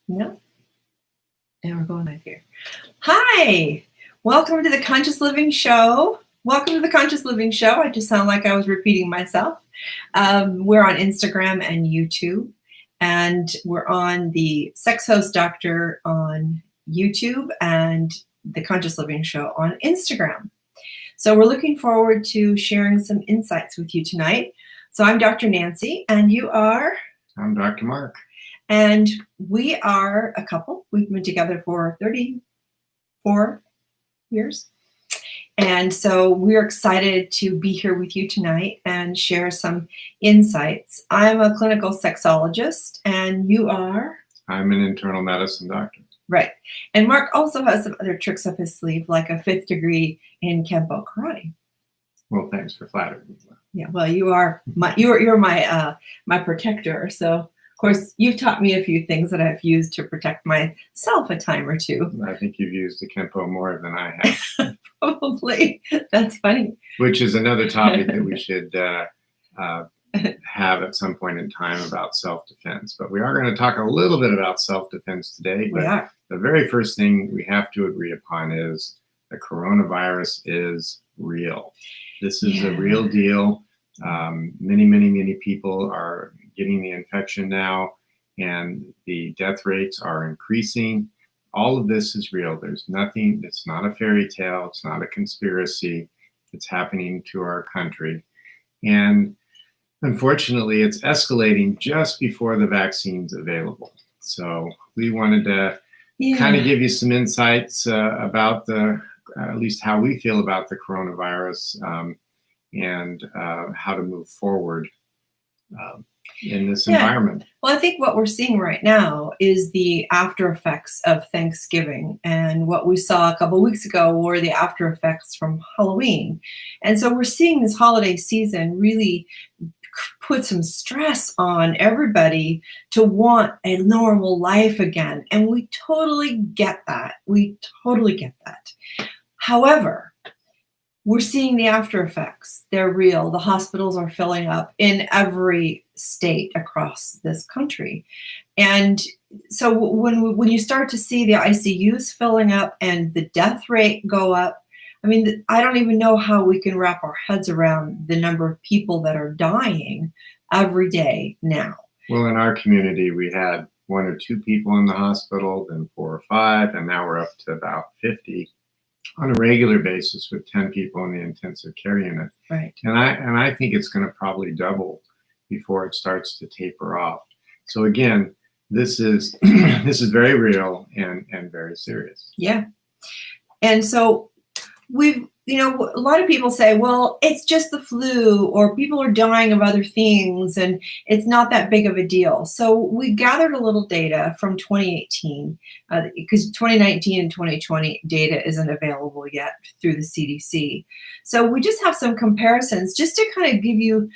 No. And we're going live here. Hi, welcome to the Conscious Living Show. Welcome to the Conscious Living Show. I just sound like I was repeating myself. We're on Instagram and YouTube, and we're on the Sex Host Doctor on YouTube and the Conscious Living Show on Instagram. So we're looking forward to sharing some insights with you tonight. So I'm Dr. Nancy, and you are? I'm Dr. Mark. And we are a couple. We've been together for 34 years. And so we're excited to be here with you tonight and share some insights. I'm a clinical sexologist, and you are? I'm an internal medicine doctor. Right. And Mark also has some other tricks up his sleeve, like a 5th degree in Kempo karate. Well, thanks for flattering me. Yeah, well, you're my protector. So of course, you've taught me a few things that I've used to protect myself a time or two. I think you've used the Kempo more than I have. Probably. That's funny. Which is another topic that we should have at some point in time about self-defense. But we are going to talk a little bit about self-defense today. We are. The very first thing we have to agree upon is the coronavirus is real. This is a real deal. Many people are getting the infection now, and the death rates are increasing. All of this is real. There's nothing, it's not a fairy tale, it's not a conspiracy. It's happening to our country. And unfortunately, it's escalating just before the vaccine's available. So we wanted to kind of give you some insights about at least how we feel about the coronavirus and how to move forward in this environment. Well, I think what we're seeing right now is the after effects of Thanksgiving, and what we saw a couple of weeks ago were the after effects from Halloween. And so we're seeing this holiday season really put some stress on everybody to want a normal life again. And we totally get that. However, we're seeing the after effects. They're real. The hospitals are filling up in every state across this country. And so when you start to see the ICUs filling up and the death rate go up, I mean, I don't even know how we can wrap our heads around the number of people that are dying every day now. Well, in our community, we had 1 or 2 people in the hospital, then 4 or 5, and now we're up to about 50 on a regular basis with 10 people in the intensive care unit. Right. And I think it's going to probably double before it starts to taper off. So again, this is very real and very serious. Yeah. And so a lot of people say, well, it's just the flu, or people are dying of other things, and it's not that big of a deal. So we gathered a little data from 2018, because 2019 and 2020 data isn't available yet through the CDC. So we just have some comparisons just to kind of give you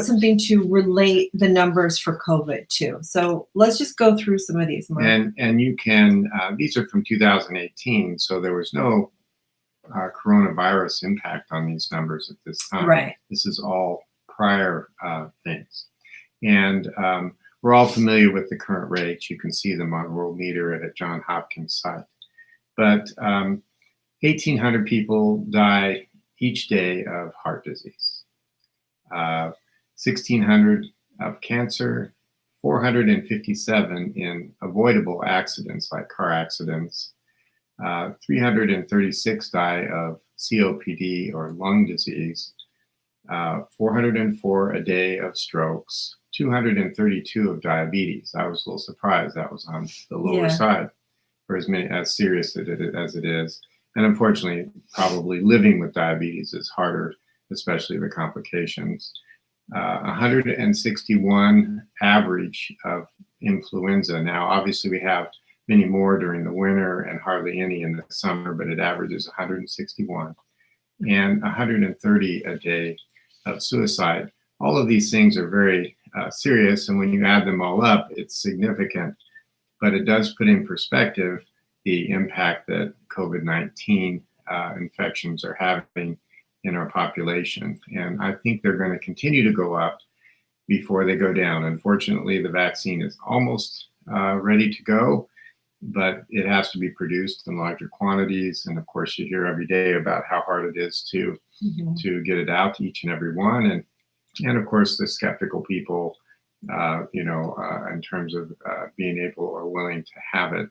something to relate the numbers for COVID to. So let's just go through some of these. And you can, these are from 2018, so there was no coronavirus impact on these numbers at this time. Right. This is all prior things. And we're all familiar with the current rates. You can see them on World Meter at Johns Hopkins site. But 1,800 people die each day of heart disease, 1,600 of cancer, 457 in avoidable accidents like car accidents, 336 die of COPD or lung disease, 404 a day of strokes, 232 of diabetes. I was a little surprised that was on the lower side for as serious as it is. And unfortunately, probably living with diabetes is harder, especially the complications. 161 average of influenza. Now, obviously, we have many more during the winter and hardly any in the summer, but it averages 161, and 130 a day of suicide. All of these things are very serious, and when you add them all up, it's significant, but it does put in perspective the impact that COVID-19 infections are having in our population. And I think they're going to continue to go up before they go down. Unfortunately, the vaccine is almost ready to go. but it has to be produced in larger quantities. And of course, you hear every day about how hard it is to get it out to each and every one. And of course, the skeptical people, in terms of being able or willing to have it.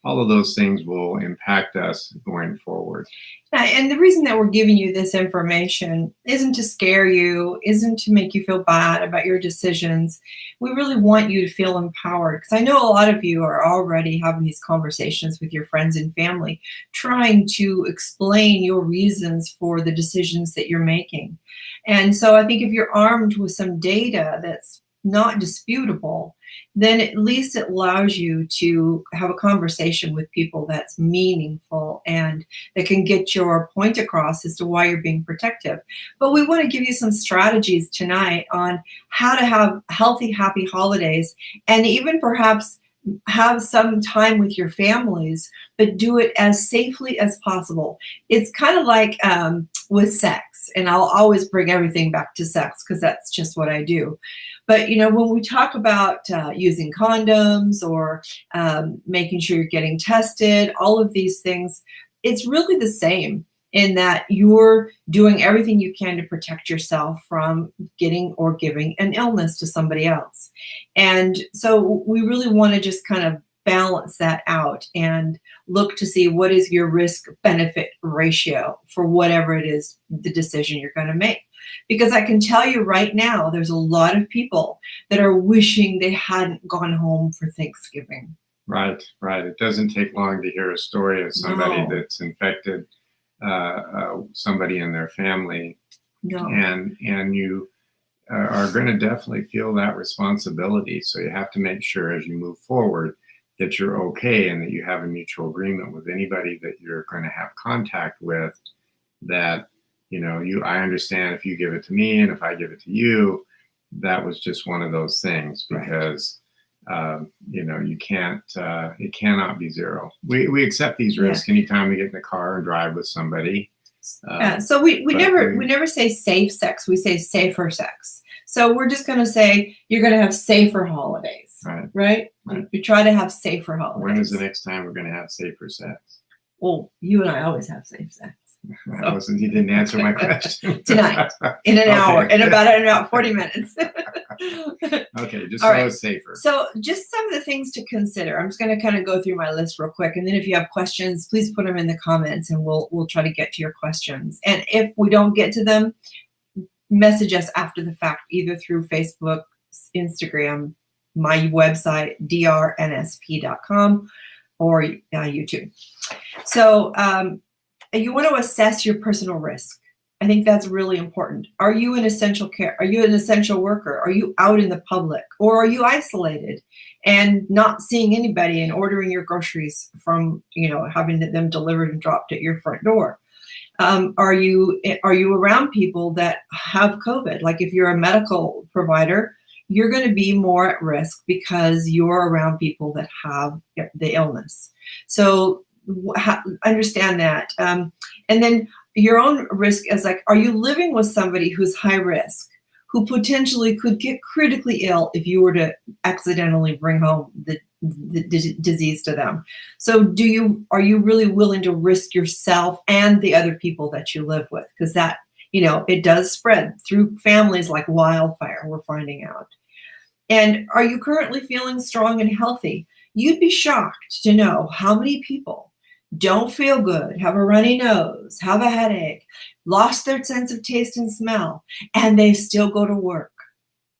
All of those things will impact us going forward. And the reason that we're giving you this information isn't to scare you, isn't to make you feel bad about your decisions. We really want you to feel empowered, because I know a lot of you are already having these conversations with your friends and family, trying to explain your reasons for the decisions that you're making. And so I think if you're armed with some data that's not disputable, then at least it allows you to have a conversation with people that's meaningful and that can get your point across as to why you're being protective. But we want to give you some strategies tonight on how to have healthy, happy holidays, and even perhaps have some time with your families, but do it as safely as possible. It's kind of like with sex, and I'll always bring everything back to sex because that's just what I do. But when we talk about using condoms or making sure you're getting tested, all of these things, it's really the same in that you're doing everything you can to protect yourself from getting or giving an illness to somebody else. And so we really want to just kind of balance that out and look to see what is your risk benefit ratio for whatever it is, the decision you're going to make. Because I can tell you right now, there's a lot of people that are wishing they hadn't gone home for Thanksgiving. Right. It doesn't take long to hear a story of somebody that's infected somebody in their family. No. And you are going to definitely feel that responsibility. So you have to make sure as you move forward that you're okay and that you have a mutual agreement with anybody that you're going to have contact with, that I understand if you give it to me and if I give it to you, that was just one of those things, because you can't, it cannot be zero. We accept these risks anytime we get in the car and drive with somebody. So we never say safe sex, we say safer sex. So we're just going to say you're going to have safer holidays, right? We try to have safer holidays. When is the next time we're going to have safer sex? Well, you and I always have safe sex. You didn't answer my question. Tonight, in an hour, in about 40 minutes. Okay, just All so right. it's safer. So just some of the things to consider. I'm just going to kind of go through my list real quick, and then if you have questions, please put them in the comments, and we'll try to get to your questions. And if we don't get to them, message us after the fact, either through Facebook, Instagram, my website, drnsp.com, or YouTube. So you want to assess your personal risk. I think that's really important. Are you in essential care? Are you an essential worker? Are you out in the public? Or are you isolated and not seeing anybody and ordering your groceries from, having them delivered and dropped at your front door? Are you around people that have COVID? Like if you're a medical provider, you're going to be more at risk because you're around people that have the illness. So understand that. And then your own risk is like, are you living with somebody who's high risk, who potentially could get critically ill if you were to accidentally bring home the disease to them? So are you really willing to risk yourself and the other people that you live with? Because that, it does spread through families like wildfire, we're finding out. And are you currently feeling strong and healthy? You'd be shocked to know how many people don't feel good, have a runny nose, have a headache, lost their sense of taste and smell, and they still go to work.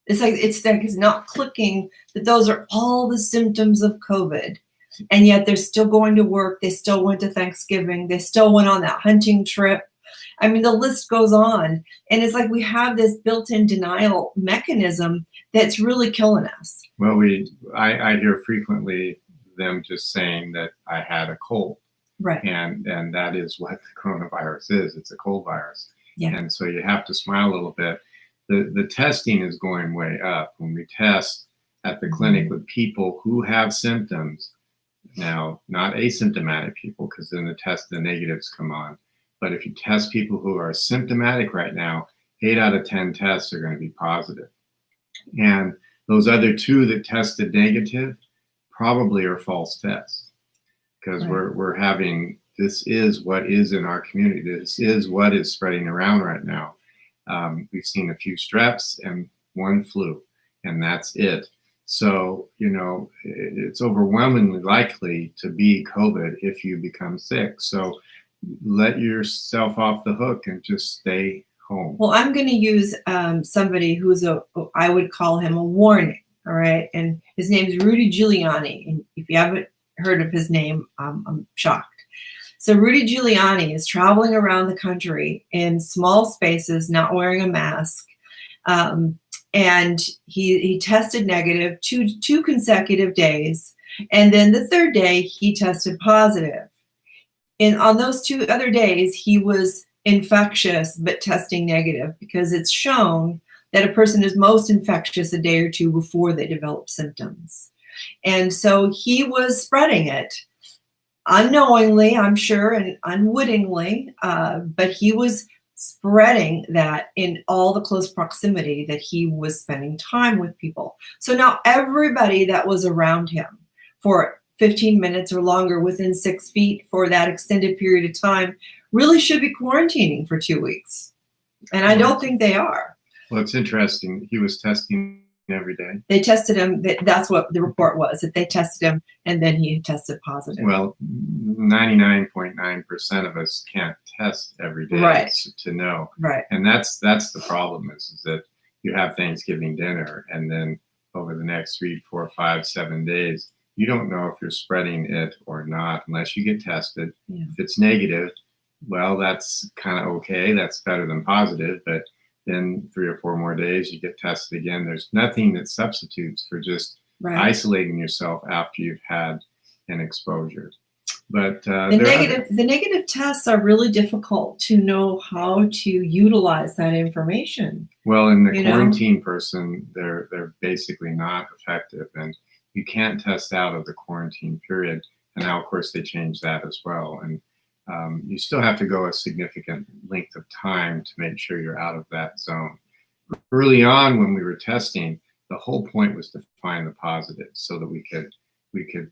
It's like it's not clicking that those are all the symptoms of COVID, and yet they're still going to work. They still went to Thanksgiving. They still went on that hunting trip. I mean, the list goes on, and it's like we have this built-in denial mechanism that's really killing us. Well, I hear frequently them just saying that I had a cold. Right. And that is what the coronavirus is. It's a cold virus. Yeah. And so you have to smile a little bit. The testing is going way up. When we test at the clinic with people who have symptoms, now not asymptomatic people, because then the negatives come on. But if you test people who are symptomatic right now, 8 out of 10 tests are going to be positive. And those other 2 that tested negative probably are false tests, because Right. we're having, this is what is in our community. This is what is spreading around right now. We've seen a few streps and one flu, and that's it. So, it's overwhelmingly likely to be COVID if you become sick. So let yourself off the hook and just stay home. Well, I'm going to use somebody who's I would call him a warning. All right. And his name is Rudy Giuliani. And if you haven't heard of his name, I'm shocked. So Rudy Giuliani is traveling around the country in small spaces, not wearing a mask. And he tested negative two consecutive days. And then the third day, he tested positive. And on those 2 other days, he was infectious but testing negative, because it's shown that a person is most infectious a day or two before they develop symptoms. And so he was spreading it unknowingly, I'm sure, and unwittingly, but he was spreading that in all the close proximity that he was spending time with people. So now everybody that was around him for 15 minutes or longer within 6 feet for that extended period of time really should be quarantining for 2 weeks. And I don't think they are. Well, it's interesting. He was testing every day. They tested him. That's what the report was, that they tested him and then he tested positive. Well, 99.9% of us can't test every day, right, to know. Right. And that's the problem is that you have Thanksgiving dinner, and then over the next 3, 4, 5, 7 days, you don't know if you're spreading it or not unless you get tested. Yeah. If it's negative, well, that's kind of okay. That's better than positive. But then 3 or 4 more days, you get tested again. There's nothing that substitutes for just isolating yourself after you've had an exposure. But the negative tests are really difficult to know how to utilize that information. Well, in the quarantine person, they're basically not effective, and you can't test out of the quarantine period. And now, of course, they changed that as well. And you still have to go a significant length of time to make sure you're out of that zone. Early on, when we were testing, the whole point was to find the positives so that we could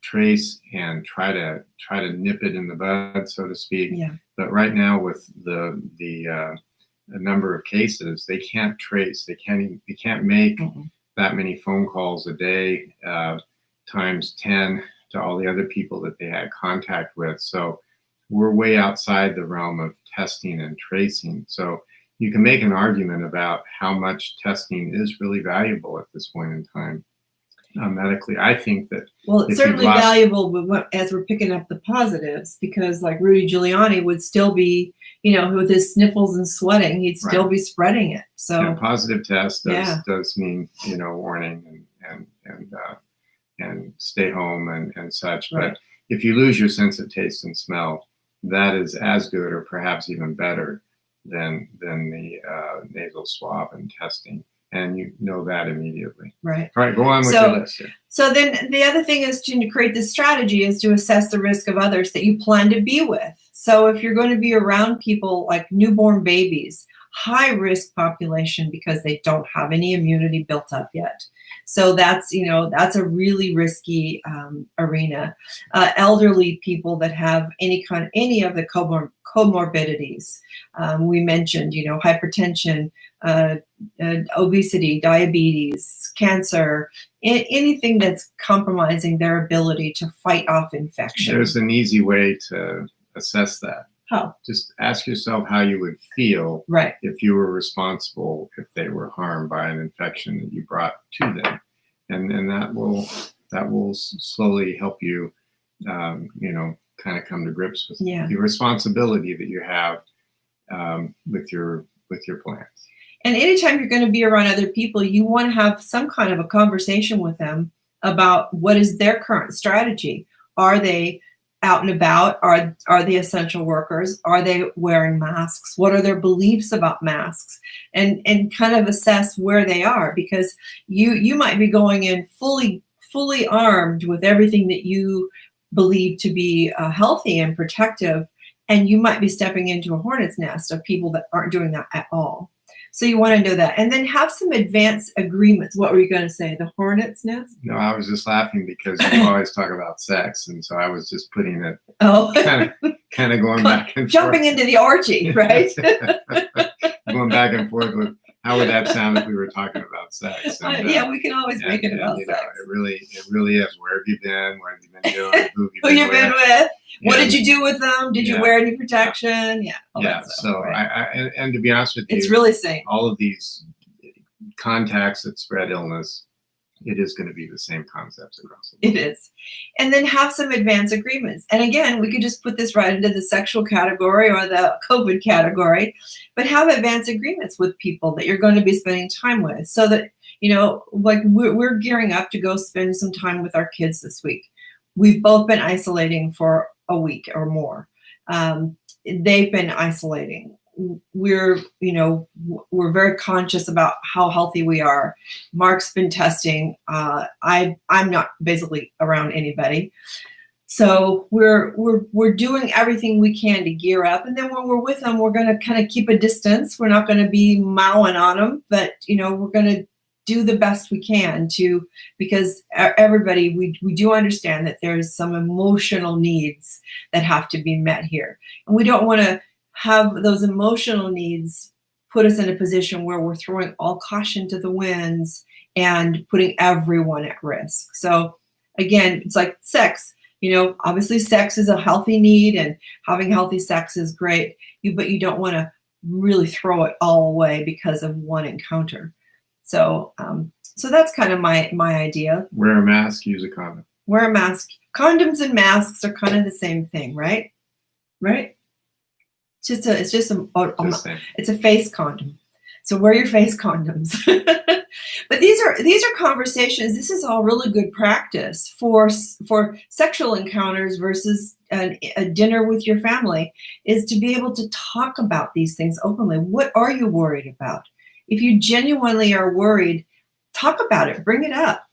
trace and try to nip it in the bud, so to speak. Yeah. But right now, with the number of cases, they can't trace. They can't make that many phone calls a day times 10 to all the other people that they had contact with. So we're way outside the realm of testing and tracing. So you can make an argument about how much testing is really valuable at this point in time. Medically, I think that it's certainly valuable as we're picking up the positives, because like Rudy Giuliani would still be, with his sniffles and sweating, he'd still be spreading it. So a positive test does mean warning and stay home and such. But if you lose your sense of taste and smell, that is as good or perhaps even better than the nasal swab and testing. And you know that immediately. Right. All right, go on with your list here. So then the other thing is to create this strategy is to assess the risk of others that you plan to be with. So if you're going to be around people like newborn babies, high risk population because they don't have any immunity built up yet. So that's a really risky arena. Elderly people that have any of the comorbidities. We mentioned, hypertension, obesity, diabetes, cancer, anything that's compromising their ability to fight off infection. There's an easy way to assess that. How? Just ask yourself how you would feel if you were responsible, if they were harmed by an infection that you brought to them, and that will slowly help you, kind of come to grips with the responsibility that you have with your plans. And anytime you're going to be around other people, you want to have some kind of a conversation with them about what is their current strategy. Are they out and about? Are they essential workers? Are they wearing masks? What are their beliefs about masks? And kind of assess where they are, because you might be going in fully armed with everything that you believe to be healthy and protective, and you might be stepping into a hornet's nest of people that aren't doing that at all. So you want to know that. And then have some advance agreements. What were you going to say? The hornet's nest? No, I was just laughing because you always talk about sex, and so I was just putting it Oh, kind of going back and jumping forth. into the orgy, right? Going back and forth with how would that sound if we were talking about sex? And, Yeah, we can always make it about you sex. know, it really is. Where have you been? What have you been doing? Who Who you've been with? What And- did you do with them? Did you wear any protection? Yeah. all Yeah. that stuff, So right. and to be honest with you, It's really safe. all of these contacts that spread illness, it is going to be the same concepts across the It board. is. And then have some advance agreements. And again, we could just put this right into the sexual category or the COVID category, but have advance agreements with people that you're going to be spending time with so that, you know, like we're gearing up to go spend some time with our kids this week. We've both been isolating for a week or more. They've been isolating. We're very conscious about how healthy we are. Mark's been testing. I'm not basically around anybody. So we're doing everything we can to gear up. And then when we're with them, we're going to kind of keep a distance. We're not going to be mowing on them, but we're going to do the best we can because everybody, we do understand that there's some emotional needs that have to be met here. And we don't want to have those emotional needs put us in a position where we're throwing all caution to the winds and putting everyone at risk. So again, it's like sex. Obviously sex is a healthy need and having healthy sex is great, but you don't want to really throw it all away because of one encounter. So that's kind of my idea. Wear a mask, use a condom. Wear a mask. Condoms and masks are kind of the same thing, right? Right? It's a face condom. So wear your face condoms. But these are conversations. This is all really good practice for sexual encounters versus a dinner with your family, is to be able to talk about these things openly. What are you worried about? If you genuinely are worried, talk about it, bring it up.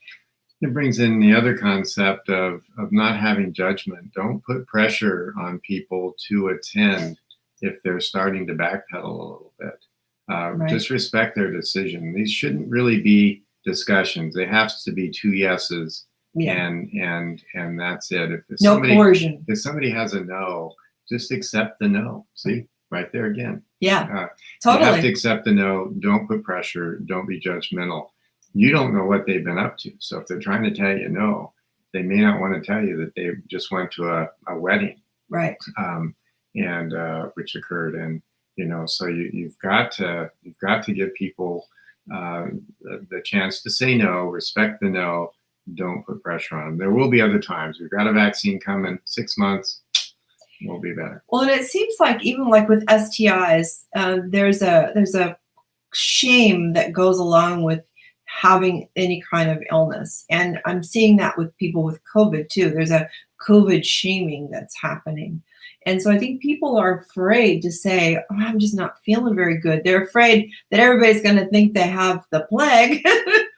It brings in the other concept of not having judgment. Don't put pressure on people to attend if they're starting to backpedal a little bit. Right. Just respect their decision. These shouldn't really be discussions. They have to be 2 yeses, and that's it. No coercion. If somebody has a no, just accept the no. See, right there again. Yeah, totally. You have to accept the no. Don't put pressure. Don't be judgmental. You don't know what they've been up to. So if they're trying to tell you no, they may not want to tell you that they just went to a wedding, right? And which occurred, and so you've got to give people the chance to say no, respect the no, don't put pressure on them. There will be other times. We've got a vaccine coming, 6 months, we'll be better. Well, and it seems like even like with STIs, there's a shame that goes along with having any kind of illness, and I'm seeing that with people with COVID too. There's a COVID shaming that's happening. And so I think people are afraid to say, oh, I'm just not feeling very good. They're afraid that everybody's going to think they have the plague,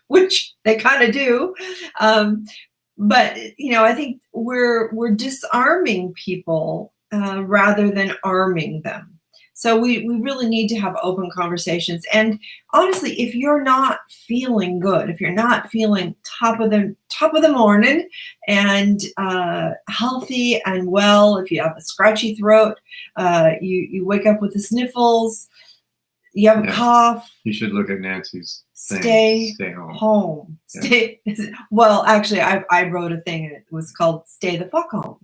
which they kind of do. But, I think we're disarming people rather than arming them. So we really need to have open conversations. And honestly, if you're not feeling good, if you're not feeling top of the morning and healthy and well, if you have a scratchy throat, you wake up with the sniffles, you have a cough, you should look at Nancy's thing. Stay home. Yeah. Well, actually, I wrote a thing and it was called "Stay the fuck home."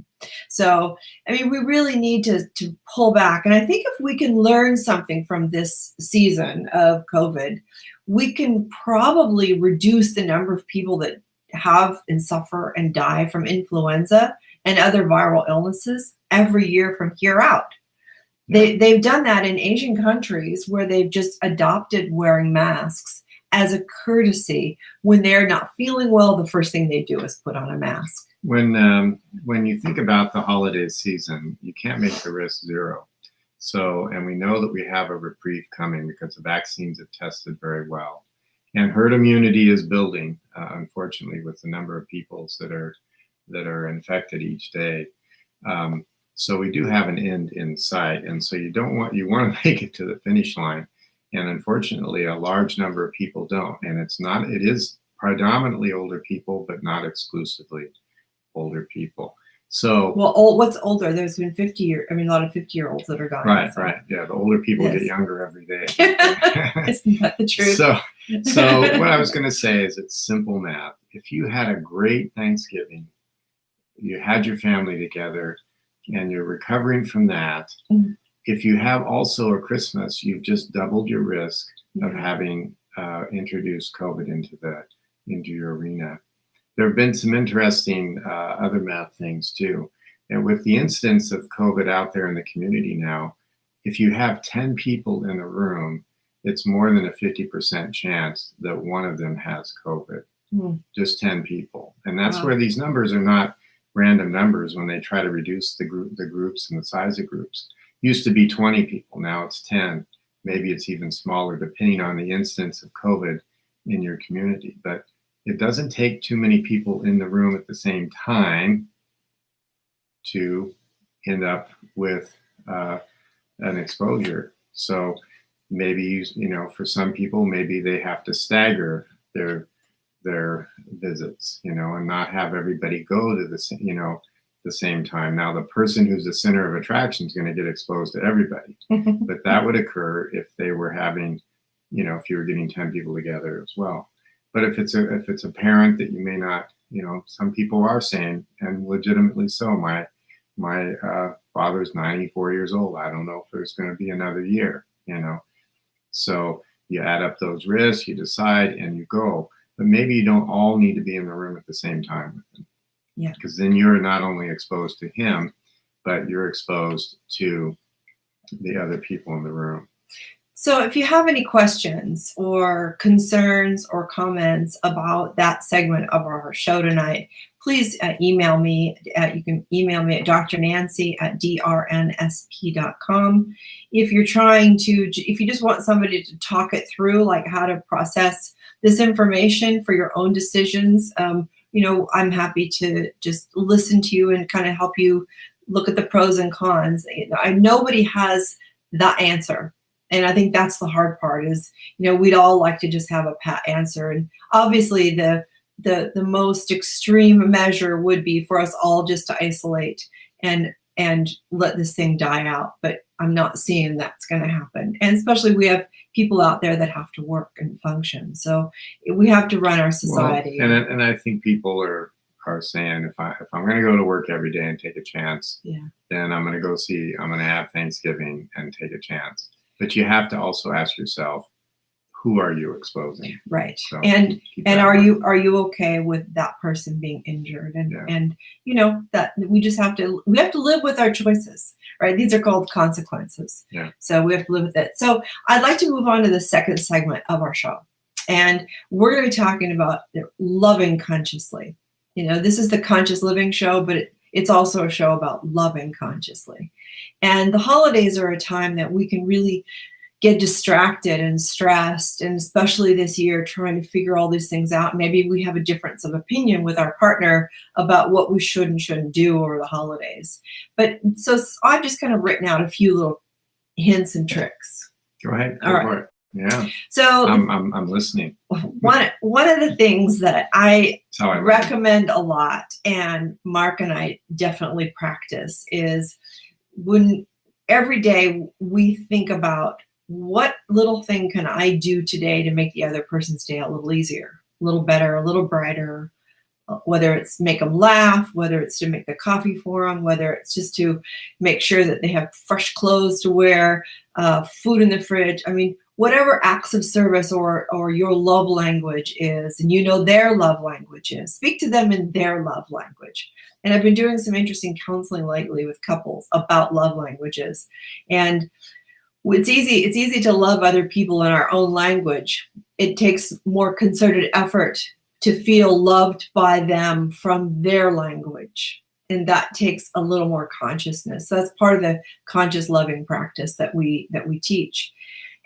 So, I mean, we really need to pull back. And I think if we can learn something from this season of COVID, we can probably reduce the number of people that have and suffer and die from influenza and other viral illnesses every year from here out. They've done that in Asian countries where they've just adopted wearing masks as a courtesy. When they're not feeling well, the first thing they do is put on a mask. When you think about the holiday season, you can't make the risk zero. So, and we know that we have a reprieve coming because the vaccines have tested very well. And herd immunity is building, unfortunately, with the number of people that are infected each day. So we do have an end in sight. And so you want to make it to the finish line. And unfortunately, a large number of people don't. And it is predominantly older people, but not exclusively older people. So, well, what's older? There's been a lot of 50-year-olds that are dying. right, so. Right. Yeah, the older people get younger every day. Isn't that the truth? So what I was going to say is it's simple math. If you had a great Thanksgiving, you had your family together, and you're recovering from that, if you have also a Christmas, you've just doubled your risk of having introduced COVID into your arena. There have been some interesting other math things too. And with the instance of COVID out there in the community now, if you have 10 people in a room, it's more than a 50% chance that one of them has COVID. Just 10 people. And that's where these numbers are not random numbers when they try to reduce the groups and the size of groups. Used to be 20 people, now it's 10. Maybe it's even smaller depending on the instance of COVID in your community. But it doesn't take too many people in the room at the same time to end up with an exposure. So maybe, for some people, maybe they have to stagger their visits, and not have everybody go to the same time. Now, the person who's the center of attraction is going to get exposed to everybody, but that would occur if they were having, if you were getting 10 people together as well. But if it's a parent that you may not, some people are saying, and legitimately so, my father's 94 years old. I don't know if there's going to be another year, So you add up those risks, you decide, and you go. But maybe you don't all need to be in the room at the same time with him. Yeah. Because then you're not only exposed to him, but you're exposed to the other people in the room. So if you have any questions or concerns or comments about that segment of our show tonight, please email me. You can email me at drnancy@drnsp.com. If you just want somebody to talk it through, like how to process this information for your own decisions, I'm happy to just listen to you and kind of help you look at the pros and cons. Nobody has the answer. And I think that's the hard part is, we'd all like to just have a pat answer. And obviously the most extreme measure would be for us all just to isolate and let this thing die out. But I'm not seeing that's going to happen. And especially we have people out there that have to work and function. So we have to run our society. Well, and I think people are saying, if I'm going to go to work every day and take a chance, then I'm going to have Thanksgiving and take a chance. But you have to also ask yourself, who are you exposing? Right. So and are you okay with that person being injured? And that we have to live with our choices, right? These are called consequences. Yeah. So we have to live with it. So I'd like to move on to the second segment of our show. And we're going to be talking about loving consciously. This is the Conscious Living Show, but it's also a show about loving consciously. And the holidays are a time that we can really get distracted and stressed, and especially this year, trying to figure all these things out. Maybe we have a difference of opinion with our partner about what we should and shouldn't do over the holidays. But so I've just kind of written out a few little hints and tricks. Go ahead. All right. Yeah. So I'm listening. One of the things that I recommend a lot, and Mark and I definitely practice, is when every day we think about what little thing can I do today to make the other person's day a little easier, a little better, a little brighter, whether it's make them laugh, whether it's to make the coffee for them, whether it's just to make sure that they have fresh clothes to wear, food in the fridge. I mean, whatever acts of service or your love language is, and their love language is, speak to them in their love language. And I've been doing some interesting counseling lately with couples about love languages. And it's easy to love other people in our own language. It takes more concerted effort to feel loved by them from their language. And that takes a little more consciousness. So that's part of the conscious loving practice that we teach.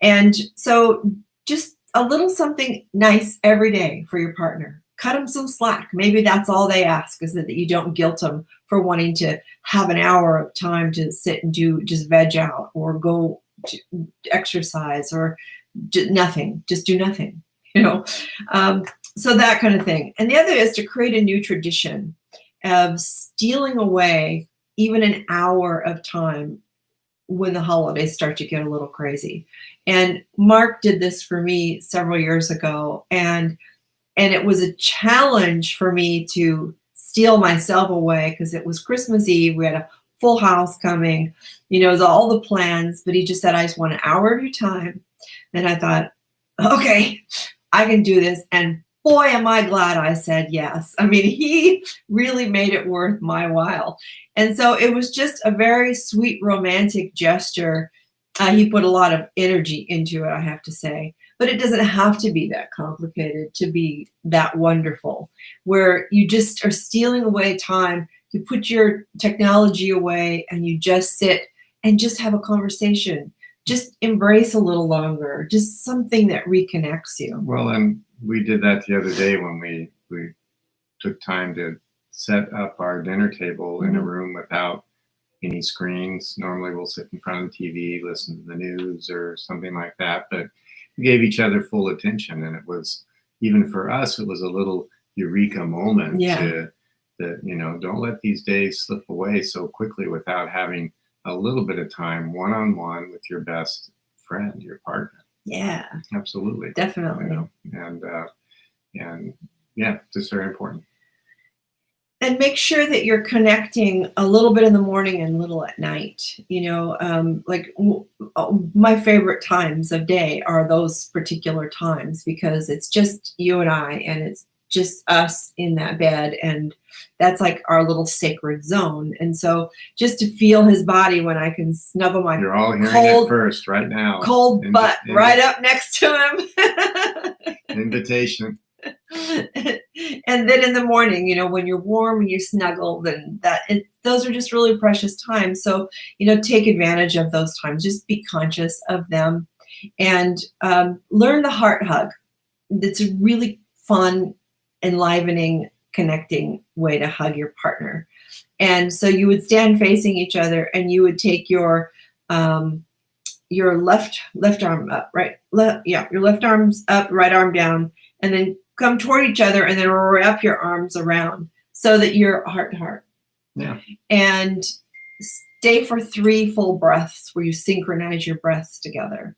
And so just a little something nice every day for your partner. Cut them some slack. Maybe that's all they ask, is that you don't guilt them for wanting to have an hour of time to sit and just veg out or go to exercise or nothing, just do nothing, you know. So that kind of thing. And the other is to create a new tradition of stealing away even an hour of time when the holidays start to get a little crazy. And Mark did this for me several years ago, and it was a challenge for me to steal myself away because it was Christmas Eve. We had a full house coming, you know, it was all the plans, but he just said, I just want an hour of your time. And I thought, okay, I can do this. And boy, am I glad I said yes. I mean, he really made it worth my while. And so it was just a very sweet, romantic gesture. He put a lot of energy into it, I have to say. But it doesn't have to be that complicated to be that wonderful, where you just are stealing away time. You put your technology away and you just sit and just have a conversation. Just embrace a little longer, just something that reconnects you. Well, and we did that the other day when we took time to set up our dinner table in a room without any screens. Normally we'll sit in front of the TV, listen to the news or something like that, but we gave each other full attention. And it was, even for us, it was a little eureka moment to that, you know, don't let these days slip away so quickly without having a little bit of time one-on-one with your best friend, your partner. Yeah, absolutely, definitely. You know, and yeah, just very important. And make sure that you're connecting a little bit in the morning and a little at night. You know, like my favorite times of day are those particular times because it's just you and I, and it's just us in that bed, and that's like our little sacred zone. And so just to feel his body when I can snuggle my You're all hearing it first right now. Cold butt right up next to him. Invitation. And then in the morning, you know, when you're warm and you snuggle, then those are just really precious times. So, you know, take advantage of those times. Just be conscious of them, and learn the heart hug. It's a really fun, enlivening, connecting way to hug your partner. And so you would stand facing each other, and you would take your left arm up, your left arm's up, right arm down, and then come toward each other, and then wrap your arms around so that you're heart to heart. Yeah. And stay for 3 full breaths where you synchronize your breaths together.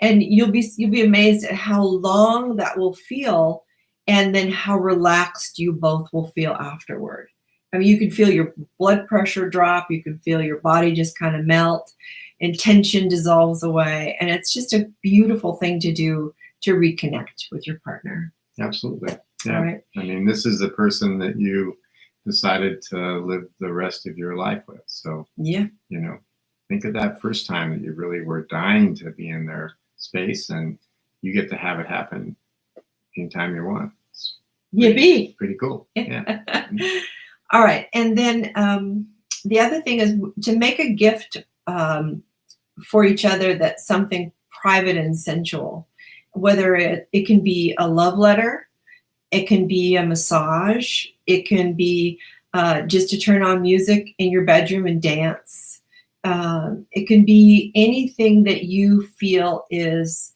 And you'll be amazed at how long that will feel, and then how relaxed you both will feel afterward. I mean, you can feel your blood pressure drop, you can feel your body just kind of melt, and tension dissolves away. And it's just a beautiful thing to do to reconnect with your partner. Absolutely. Yeah. Right. I mean, this is the person that you decided to live the rest of your life with. So, yeah, you know, think of that first time that you really were dying to be in their space, and you get to have it happen anytime you want. It's pretty cool. Yeah. All right. And then the other thing is to make a gift for each other that's something private and sensual. Whether it can be a love letter, it can be a massage, it can be just to turn on music in your bedroom and dance. It can be anything that you feel is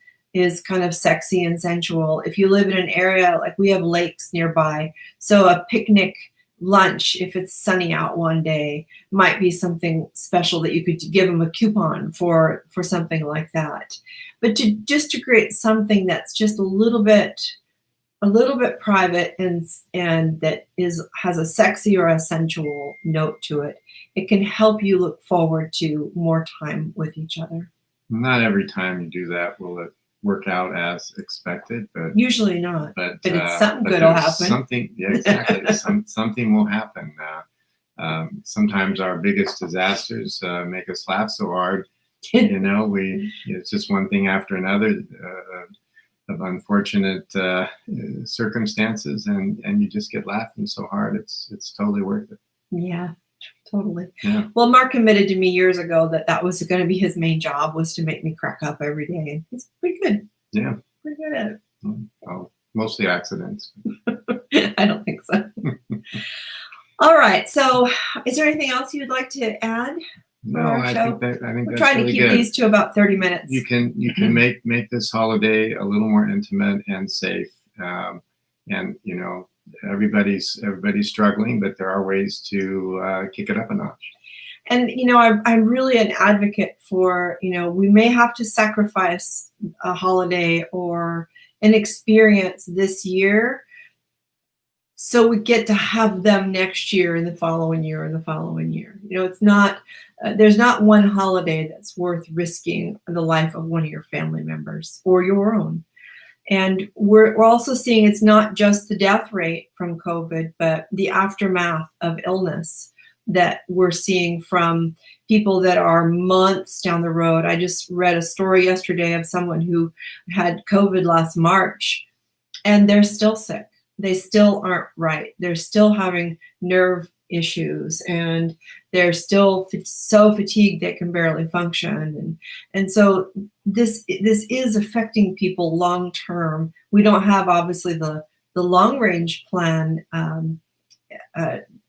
kind of sexy and sensual. If you live in an area, like we have lakes nearby, so a picnic lunch, if it's sunny out one day, might be something special that you could give them a coupon for something like that. But to create something that's just a little bit private and that has a sexy or a sensual note to it, it can help you look forward to more time with each other. Not every time you do that will it work out as expected, but usually not. But it's something good will happen. Something, yeah, exactly. Something will happen. Sometimes our biggest disasters make us laugh so hard. You know, it's just one thing after another of unfortunate circumstances, and you just get laughing so hard. It's totally worth it. Yeah, totally. Yeah. Well, Mark committed to me years ago that was going to be his main job, was to make me crack up every day, and he's pretty good. Yeah, pretty good at it. Oh, mostly accidents. I don't think so. All right. So, is there anything else you'd like to add? for No, our I show? think We're that's trying to really keep good. these to about 30 minutes. You can make this holiday a little more intimate and safe. And everybody's struggling, but there are ways to kick it up a notch. And I'm really an advocate for, we may have to sacrifice a holiday or an experience this year so we get to have them next year and the following year and the following year. It's not there's not one holiday that's worth risking the life of one of your family members or your own. And we're also seeing it's not just the death rate from COVID, but the aftermath of illness that we're seeing from people that are months down the road. I just read a story yesterday of someone who had COVID last March, and they're still sick. They still aren't right. They're still having nerve issues, and they're still so fatigued they can barely function. And so this is affecting people long term. We don't have obviously the long range plan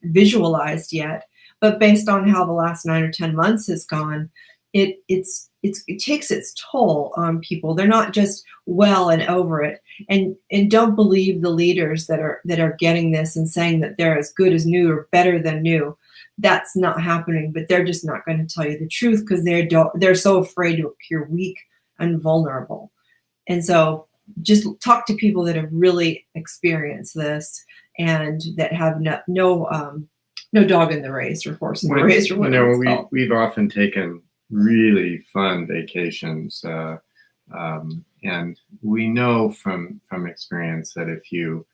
visualized yet, but based on how the last 9 or 10 months has gone, it takes its toll on people. They're not just well and over it. And don't believe the leaders that are getting this and saying that they're as good as new or better than new. That's not happening, but they're just not going to tell you the truth because they're so afraid to appear weak and vulnerable. And so just talk to people that have really experienced this and that have no dog in the race or horse in the race or whatever it's called. We've often taken really fun vacations, and we know from experience that if you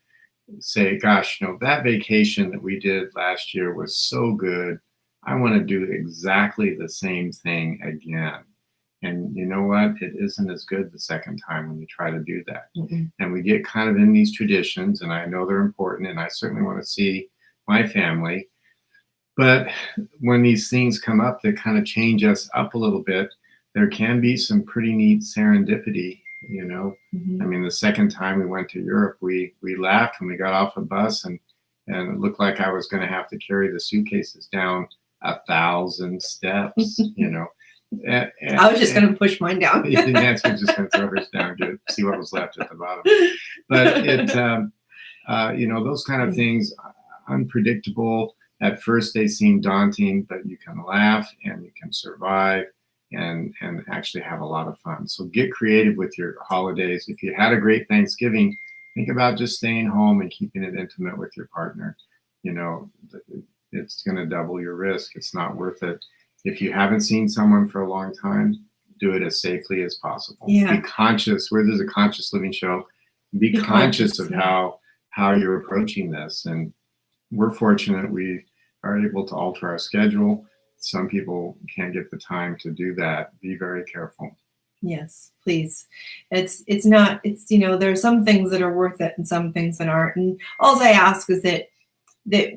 say, gosh, that vacation that we did last year was so good, I want to do exactly the same thing again. And you know what? It isn't as good the second time when you try to do that. Mm-hmm. And we get kind of in these traditions, and I know they're important, and I certainly want to see my family. But when these things come up that kind of change us up a little bit, there can be some pretty neat serendipity, Mm-hmm. I mean, the second time we went to Europe, we laughed when we got off a bus, and it looked like I was going to have to carry the suitcases down 1,000 steps, I was just going to push mine down. Nancy was just going to throw hers down to see what was left at the bottom. But those kind of things, unpredictable. At first, they seem daunting, but you can laugh and you can survive and actually have a lot of fun. So get creative with your holidays. If you had a great Thanksgiving, think about just staying home and keeping it intimate with your partner. It's going to double your risk. It's not worth it. If you haven't seen someone for a long time, do it as safely as possible. Yeah. Be conscious. Where there's a conscious living show, be conscious of how you're approaching this. And we're fortunate we are able to alter our schedule. Some people can't get the time to do that. Be very careful. Yes, please. It's there are some things that are worth it and some things that aren't. And all I ask is that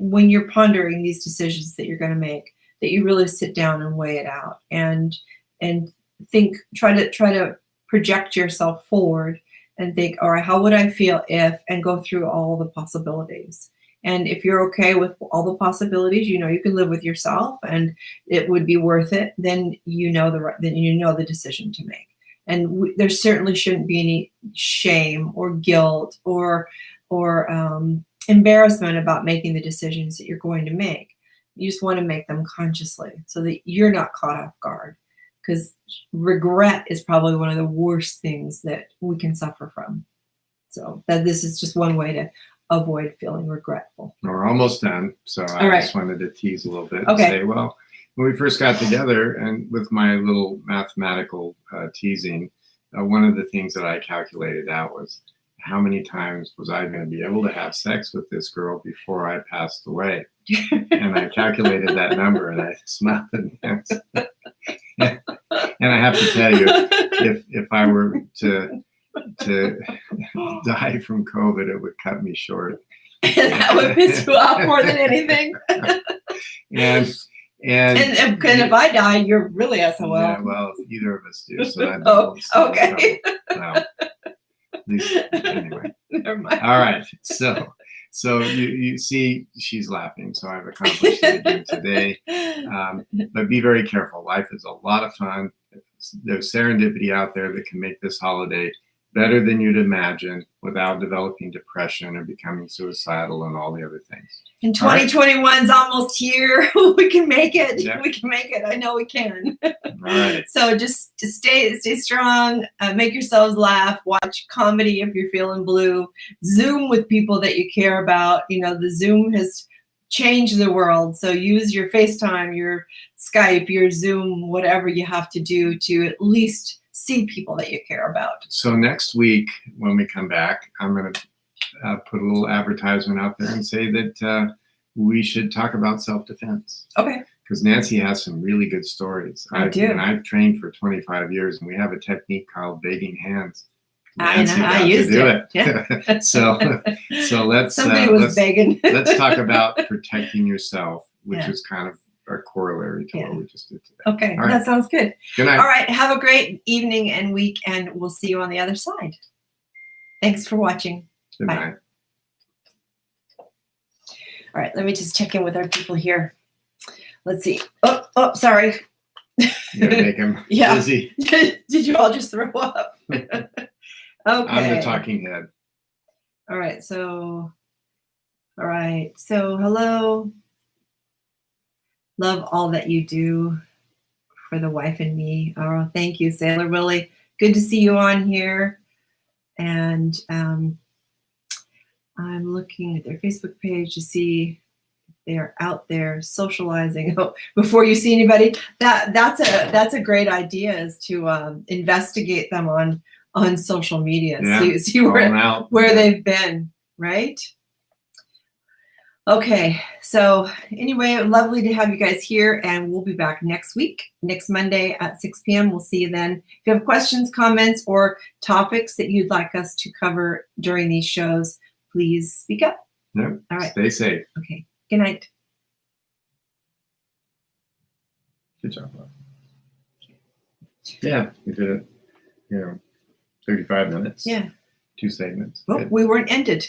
when you're pondering these decisions that you're going to make, that you really sit down and weigh it out and think, try to project yourself forward and think, all right, how would I feel if, and go through all the possibilities. And if you're okay with all the possibilities, you can live with yourself and it would be worth it, then the decision to make. And there certainly shouldn't be any shame or guilt or embarrassment about making the decisions that you're going to make. You just want to make them consciously so that you're not caught off guard, because regret is probably one of the worst things that we can suffer from. So this is just one way to avoid feeling regretful. We're almost done. So I just wanted to tease a little bit and say, well, when we first got together and with my little mathematical teasing, one of the things that I calculated out was how many times was I going to be able to have sex with this girl before I passed away? And I calculated that number and I smiled and and I have to tell you, if I were to die from COVID, it would cut me short. That would piss you off more than anything. And if I die, you're really SOL. Yeah, well, if either of us do, so that'd okay. Well, at least, anyway. Never mind. All right. So So you see, she's laughing. So I've accomplished it again today. But be very careful. Life is a lot of fun. There's serendipity out there that can make this holiday better than you'd imagine without developing depression or becoming suicidal and all the other things. And 2021's almost here. We can make it. Yeah. We can make it. I know we can. All right. So just stay strong. Make yourselves laugh. Watch comedy if you're feeling blue. Zoom with people that you care about. You know, the Zoom has changed the world. So use your FaceTime, your Skype, your Zoom, whatever you have to do to at least see people that you care about. So next week when we come back, I'm going to put a little advertisement out there and say that we should talk about self-defense. Okay. Because Nancy has some really good stories. I do. And I've trained for 25 years, and we have a technique called begging hands. I used it. Yeah. so let's somebody was begging. Let's talk about protecting yourself, which is kind of a corollary to what we just did today. Okay, right. That sounds good. Good night. All right, have a great evening and week, and we'll see you on the other side. Thanks for watching. Good night. All right, let me just check in with our people here. Let's see. Oh, sorry. You gotta make them busy. Did you all just throw up? Okay. I'm the talking head. All right, so hello. Love all that you do for the wife and me. Oh, thank you, Sailor Willie. Good to see you on here. And I'm looking at their Facebook page to see if they are out there socializing. Oh, before you see anybody, that's a great idea, is to investigate them on social media. Yeah, see where they've been, right? Okay, so anyway, lovely to have you guys here, and we'll be back next week, next Monday at 6 p.m. We'll see you then. If you have questions, comments, or topics that you'd like us to cover during these shows, please speak up. Yep. All right. Stay safe. Okay. Good night. Good job, Bob. Yeah, we did it. 35 minutes. Yeah. 2 segments. Well, we weren't ended.